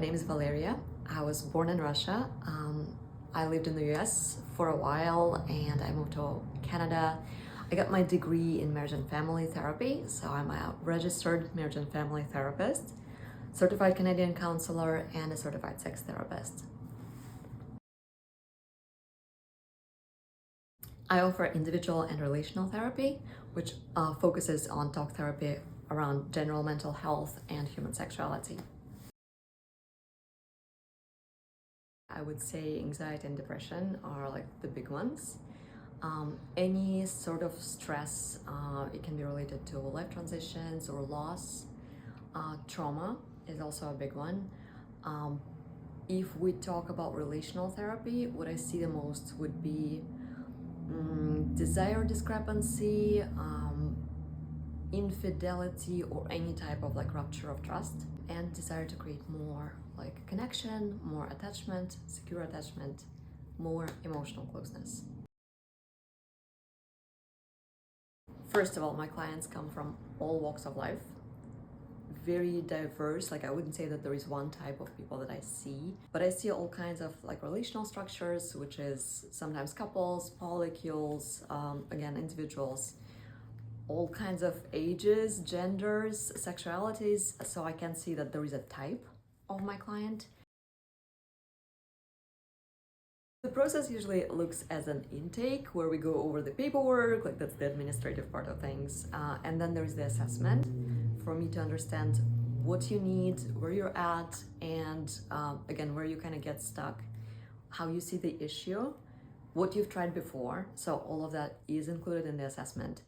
name is Valeriya. I was born in Russia. I lived in the US for a while and I moved to Canada. I got my degree in marriage and family therapy, so I'm a registered marriage and family therapist, certified Canadian counselor, and a certified sex therapist. I offer individual and relational therapy, which focuses on talk therapy around general mental health and human sexuality. I would say anxiety and depression are like the big ones. Any sort of stress, it can be related to life transitions or loss. Trauma is also a big one. If we talk about relational therapy, what I see the most would be desire discrepancy, infidelity, or any type of like rupture of trust, and desire to create more like connection, more attachment, secure attachment, more emotional closeness. First of all, my clients come from all walks of life, very diverse. Like I wouldn't say that there is one type of people that I see, but I see all kinds of like relational structures, which is sometimes couples, polycules, again, individuals, all kinds of ages, genders, sexualities. So I can see that there is a type of my client. The process usually looks as an intake where we go over the paperwork, like that's the administrative part of things. And then there's the assessment for me to understand what you need, where you're at, and again, where you kind of get stuck, how you see the issue, what you've tried before. So all of that is included in the assessment.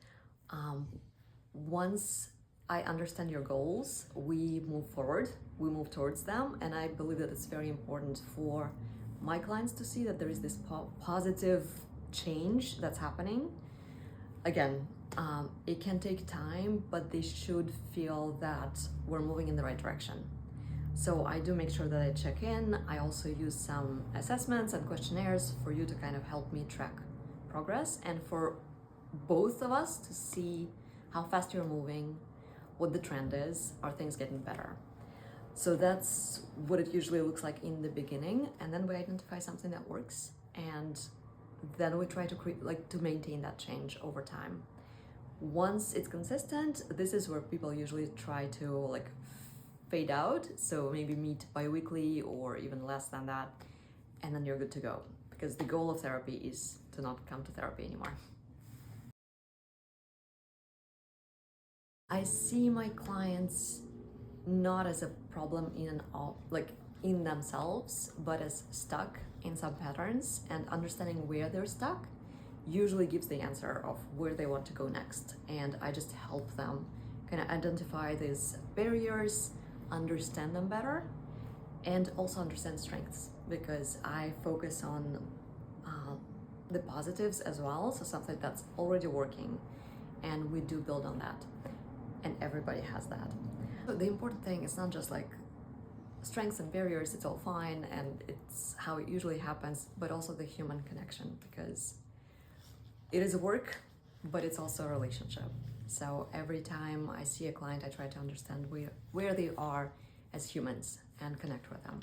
Once I understand your goals, we move forward, we move towards them. And I believe that it's very important for my clients to see that there is this positive change that's happening. Again, it can take time, but they should feel that we're moving in the right direction. So I do make sure that I check in. I also use some assessments and questionnaires for you to kind of help me track progress and for both of us to see how fast you're moving, what the trend is, are things getting better? So that's what it usually looks like in the beginning, and then we identify something that works, and then we try to to maintain that change over time. Once it's consistent, this is where people usually try to like fade out, so maybe meet bi-weekly or even less than that, and then you're good to go, because the goal of therapy is to not come to therapy anymore. I see my clients not as a problem in themselves, but as stuck in some patterns, and understanding where they're stuck usually gives the answer of where they want to go next. And I just help them kind of identify these barriers, understand them better, and also understand strengths, because I focus on the positives as well. So something that's already working, and we do build on that, and everybody has that. So the important thing is not just like strengths and barriers, it's all fine and it's how it usually happens, but also the human connection, because it is work, but it's also a relationship. So every time I see a client, I try to understand where they are as humans and connect with them.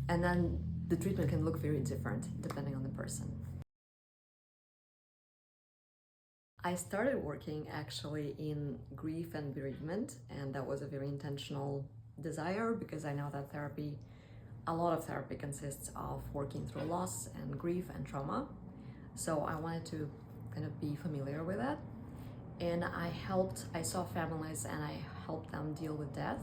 And then the treatment can look very different depending on the person. I started working actually in grief and bereavement, and that was a very intentional desire, because I know that a lot of therapy consists of working through loss and grief and trauma. So I wanted to kind of be familiar with that. And I saw families and I helped them deal with death.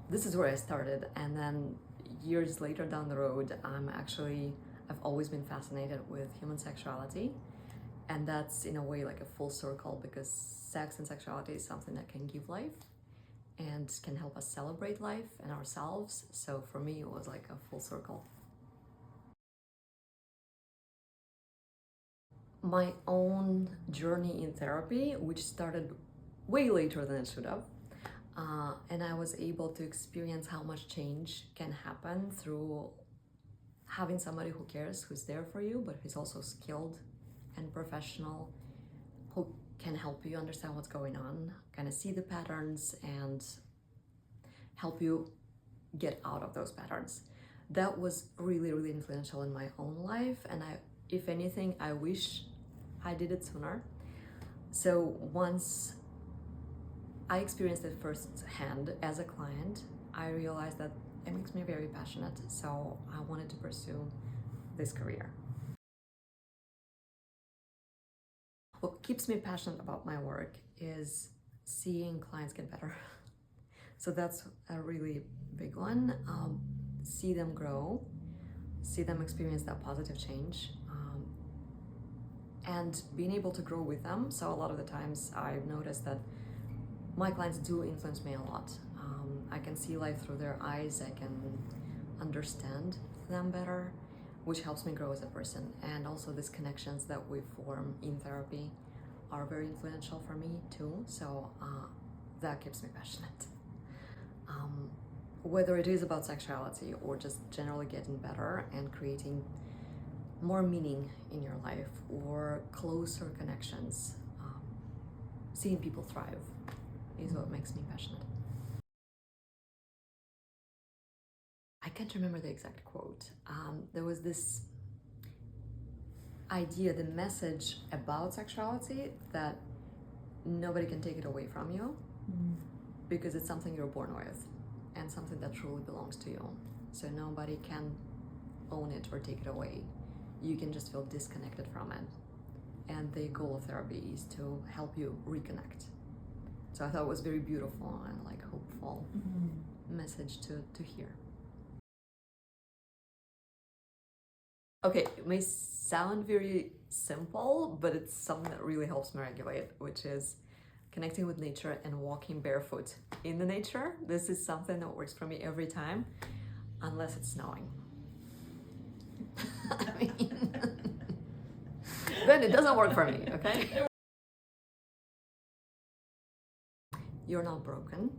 This is where I started. And then years later down the road, I've always been fascinated with human sexuality. And that's in a way like a full circle, because sex and sexuality is something that can give life and can help us celebrate life and ourselves. So for me, it was like a full circle. My own journey in therapy, which started way later than it should have, and I was able to experience how much change can happen through having somebody who cares, who's there for you, but who's also skilled and professional, who can help you understand what's going on, kind of see the patterns and help you get out of those patterns. That was really, really influential in my own life, and if anything, I wish I did it sooner. So once I experienced it firsthand as a client, I realized that it makes me very passionate, so I wanted to pursue this career. What keeps me passionate about my work is seeing clients get better. So that's a really big one. See them grow, see them experience that positive change, and being able to grow with them. So a lot of the times I've noticed that my clients do influence me a lot. I can see life through their eyes, I can understand them better, which helps me grow as a person. And also these connections that we form in therapy are very influential for me too. So that keeps me passionate. Whether it is about sexuality or just generally getting better and creating more meaning in your life or closer connections, seeing people thrive is what makes me passionate. I can't remember the exact quote. There was this idea, the message about sexuality, that nobody can take it away from you because it's something you're born with and something that truly belongs to you. So nobody can own it or take it away. You can just feel disconnected from it. And the goal of therapy is to help you reconnect. So I thought it was very beautiful and like hopeful message to hear. Okay, it may sound very simple, but it's something that really helps me regulate, which is connecting with nature and walking barefoot in the nature. This is something that works for me every time, unless it's snowing. I mean, then it doesn't work for me, okay? You're not broken.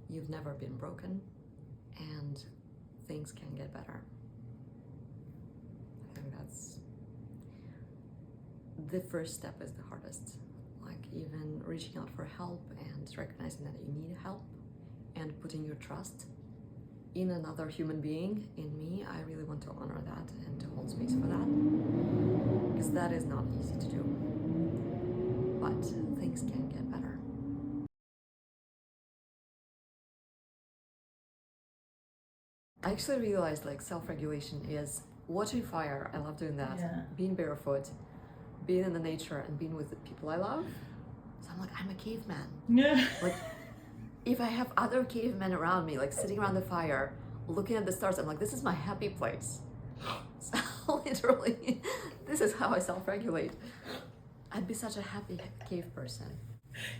You've never been broken, and things can get better. I think that's the first step is the hardest. Like even reaching out for help and recognizing that you need help and putting your trust in another human being, in me. I really want to honor that and to hold space for that, because that is not easy to do, but things can get better. I actually realized like self-regulation is watching fire. I love doing that. Yeah. Being barefoot, being in the nature, and being with the people I love. So I'm like, I'm a caveman. Yeah. Like, if I have other cavemen around me, like sitting around the fire, looking at the stars, I'm like, this is my happy place. So literally, this is how I self-regulate. I'd be such a happy cave person.